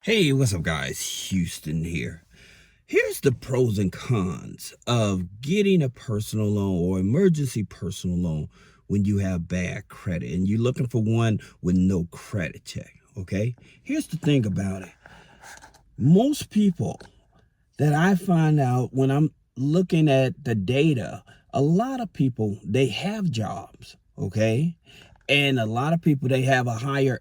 Hey, what's up, guys? Houston here. Here's the pros and cons of getting a personal loan or emergency personal loan when you have bad credit and you're looking for one with no credit check. Okay, here's the thing about it. Most people that I find out when I'm looking at the data, a lot of people, they have jobs. Okay, and a lot of people, they have a higher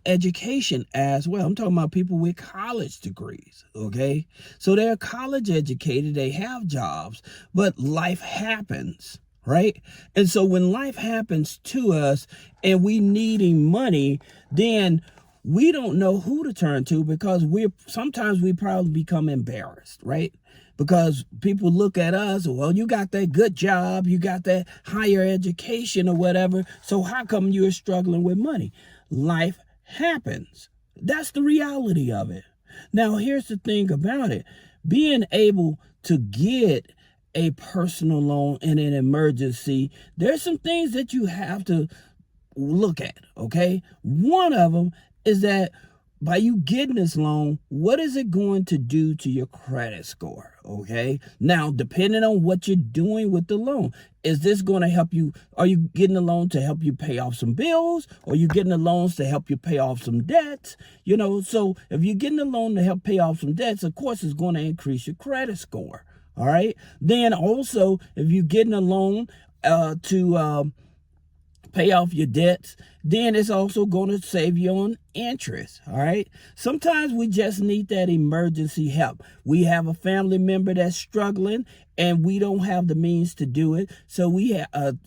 education as well. I'm talking about people with college degrees. Okay, so they're college educated, they have jobs, but life happens, right? And so when life happens to us and we needing money, then we don't know who to turn to, because we probably become embarrassed, right? Because people look at us, well, you got that good job, you got that higher education or whatever, so how come you're struggling with money? Life happens. That's the reality of it. Now, here's the thing about it. Being able to get a personal loan in an emergency, there's some things that you have to look at, okay? One of them is that by you getting this loan, what is it going to do to your credit score? Okay. Now, depending on what you're doing with the loan, is this going to help you? Are you getting a loan to help you pay off some bills? Or are you getting the loans to help you pay off some debts? So if you're getting a loan to help pay off some debts, of course, it's going to increase your credit score. All right. Then also, if you're getting a loan to pay off your debts, then it's also going to save you on interest. All right. Sometimes we just need that emergency help. We have a family member that's struggling and we don't have the means to do it. So we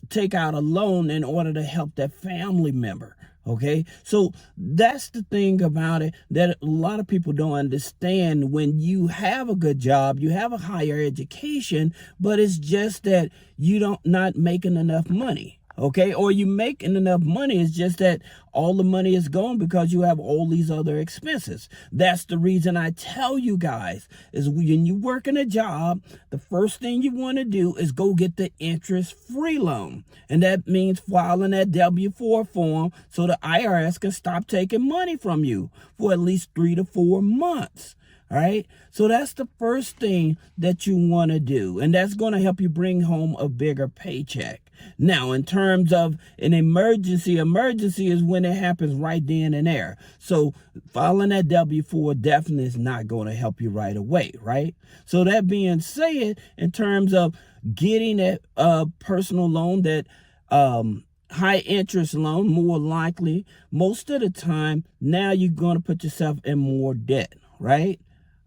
take out a loan in order to help that family member. Okay, so that's the thing about it that a lot of people don't understand. When you have a good job, you have a higher education, but it's just that you don't not making enough money. Okay, or you making enough money, it's just that all the money is gone because you have all these other expenses. That's the reason I tell you guys is when you work in a job, the first thing you want to do is go get the interest-free loan. And that means filing that W-4 form so the IRS can stop taking money from you for at least 3 to 4 months. All right. So that's the first thing that you want to do. And that's going to help you bring home a bigger paycheck. Now, in terms of an emergency is when it happens right then and there. So filing that W-4 definitely is not going to help you right away. Right. So that being said, in terms of getting a personal loan, that high interest loan, more likely, most of the time, now you're going to put yourself in more debt. Right.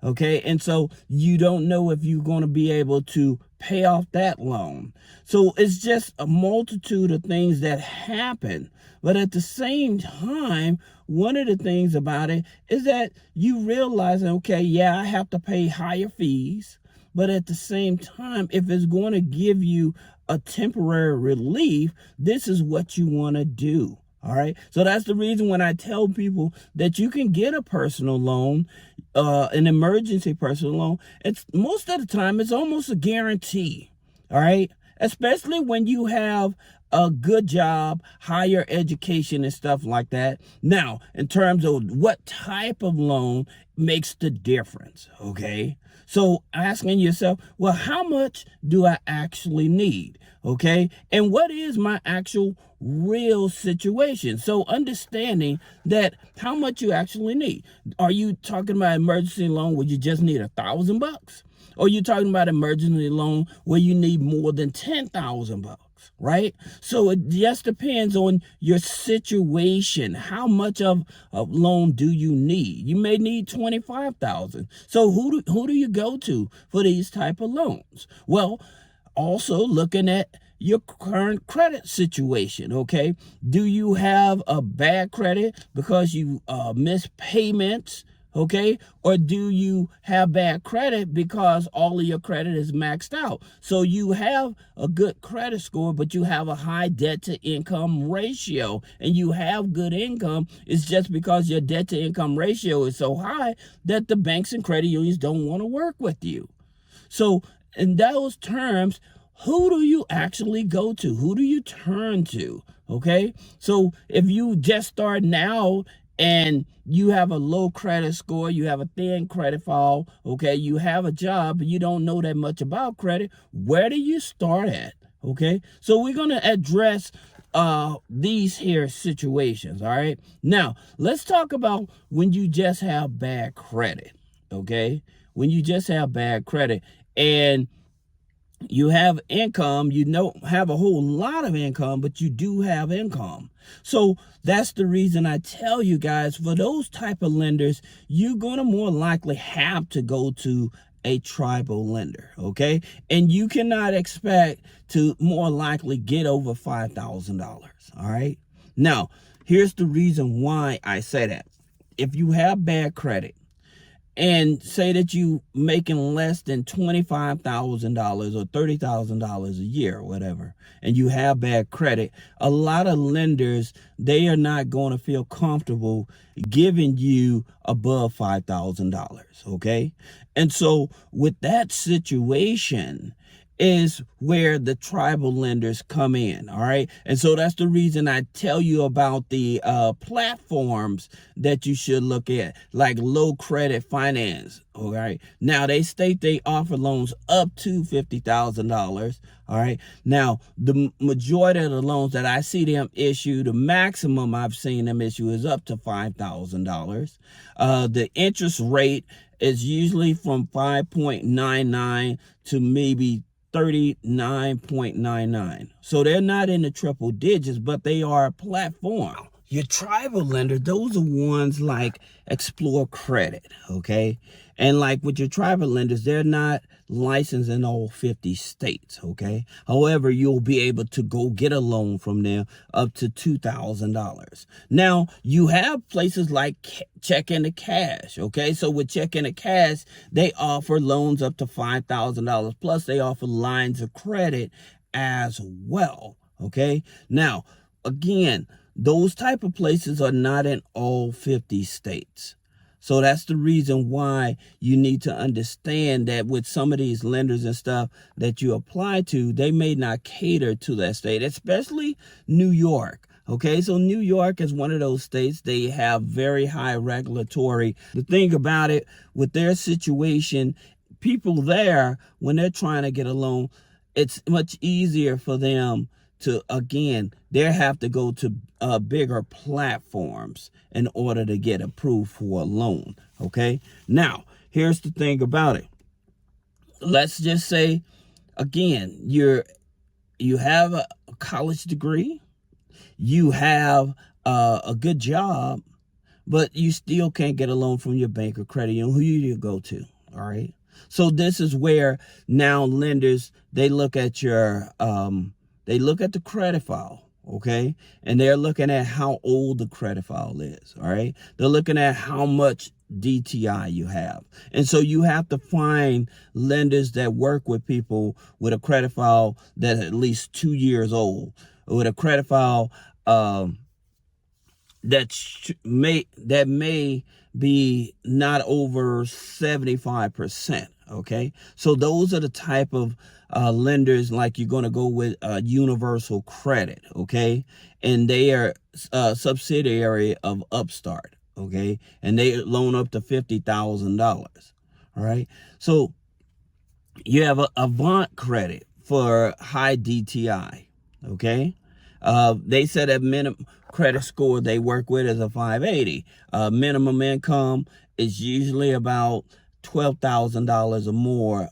Okay, and so you don't know if you're going to be able to pay off that loan. So it's just a multitude of things that happen. But at the same time, one of the things about it is that you realize, okay, yeah, I have to pay higher fees. But at the same time, if it's going to give you a temporary relief, this is what you want to do. All right. So that's the reason when I tell people that you can get a personal loan, an emergency personal loan, it's most of the time it's almost a guarantee. All right. Especially when you have a good job, higher education and stuff like that. Now, in terms of what type of loan makes the difference. Okay. So asking yourself, well, how much do I actually need? Okay. And what is my actual real situation? So understanding that how much you actually need. Are you talking about emergency loan where you just need $1,000? Or you talking about emergency loan where you need more than $10,000? Right? So it just depends on your situation. How much of a loan do you need? You may need $25,000. So who do you go to for these type of loans? Well, also looking at your current credit situation. Okay, do you have a bad credit because you miss payments? Okay, or do you have bad credit because all of your credit is maxed out? So you have a good credit score, but you have a high debt to income ratio, and you have good income. It's just because your debt to income ratio is so high that the banks and credit unions don't want to work with you. So in those terms, who do you actually go to? Who do you turn to? Okay, so if you just start now and you have a low credit score, you have a thin credit file, okay, you have a job, but you don't know that much about credit, where do you start at? Okay, so we're going to address these here situations. All right, now let's talk about when you just have bad credit. Okay, when you just have bad credit and you have income, you don't have a whole lot of income, but you do have income. So that's the reason I tell you guys, for those type of lenders, you're going to more likely have to go to a tribal lender, okay? And you cannot expect to more likely get over $5,000, all right? Now, here's the reason why I say that. If you have bad credit, and say that you making less than $25,000 or $30,000 a year or whatever, and you have bad credit, a lot of lenders, they are not going to feel comfortable giving you above $5,000, okay? And so with that situation is where the tribal lenders come in, all right? And so that's the reason I tell you about the platforms that you should look at, like Low Credit Finance, all right? Now, they state they offer loans up to $50,000, all right? Now, the majority of the loans that I see them issue, the maximum I've seen them issue is up to $5,000. The interest rate is usually from 5.99 to maybe 39.99. So they're not in the triple digits, but they are a platform. Your tribal lender, those are ones like Explore Credit, okay? And like with your tribal lenders, they're not licensed in all 50 states, okay? However, you'll be able to go get a loan from them up to $2,000. Now, you have places like Check into Cash, okay? So with Check into Cash, they offer loans up to $5,000, plus they offer lines of credit as well, okay? Now, again, those type of places are not in all 50 states. So that's the reason why you need to understand that with some of these lenders and stuff that you apply to, they may not cater to that state, especially New York. Okay, so New York is one of those states, they have very high regulatory. The thing about it, with their situation, people there, when they're trying to get a loan, it's much easier for them to, again, they have to go to bigger platforms in order to get approved for a loan, okay? Now, here's the thing about it. Let's just say, again, you have a college degree, you have a good job, but you still can't get a loan from your bank or credit union. Who do you go to, all right? So this is where now lenders, they look at your they look at the credit file, okay? And they're looking at how old the credit file is, all right? They're looking at how much DTI you have. And so you have to find lenders that work with people with a credit file that's at least 2 years old, with a credit file that may be not over 75%, okay? So those are the type of lenders, like you're going to go with Universal Credit, okay? And they are a subsidiary of Upstart, okay? And they loan up to $50,000, all right? So you have Avant Credit for high DTI, okay? They said that minimum credit score they work with is a 580. Minimum income is usually about $12,000 or more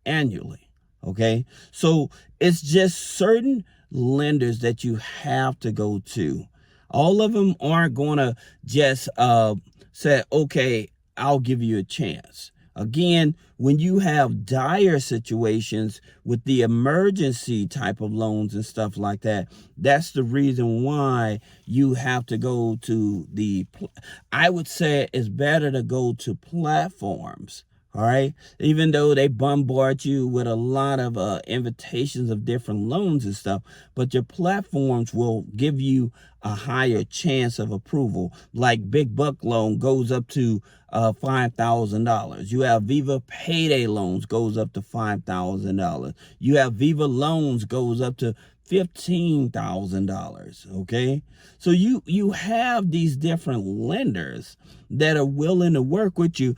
annually. Okay, so it's just certain lenders that you have to go to. All of them aren't going to just say, okay, I'll give you a chance. Again, when you have dire situations with the emergency type of loans and stuff like that, that's the reason why you have to go to I would say it's better to go to platforms, all right? Even though they bombard you with a lot of invitations of different loans and stuff, but your platforms will give you a higher chance of approval. Like Big Buck Loan goes up to $5,000. You have Viva Payday Loans goes up to $5,000. You have Viva Loans goes up to $15,000. Okay, so you have these different lenders that are willing to work with you,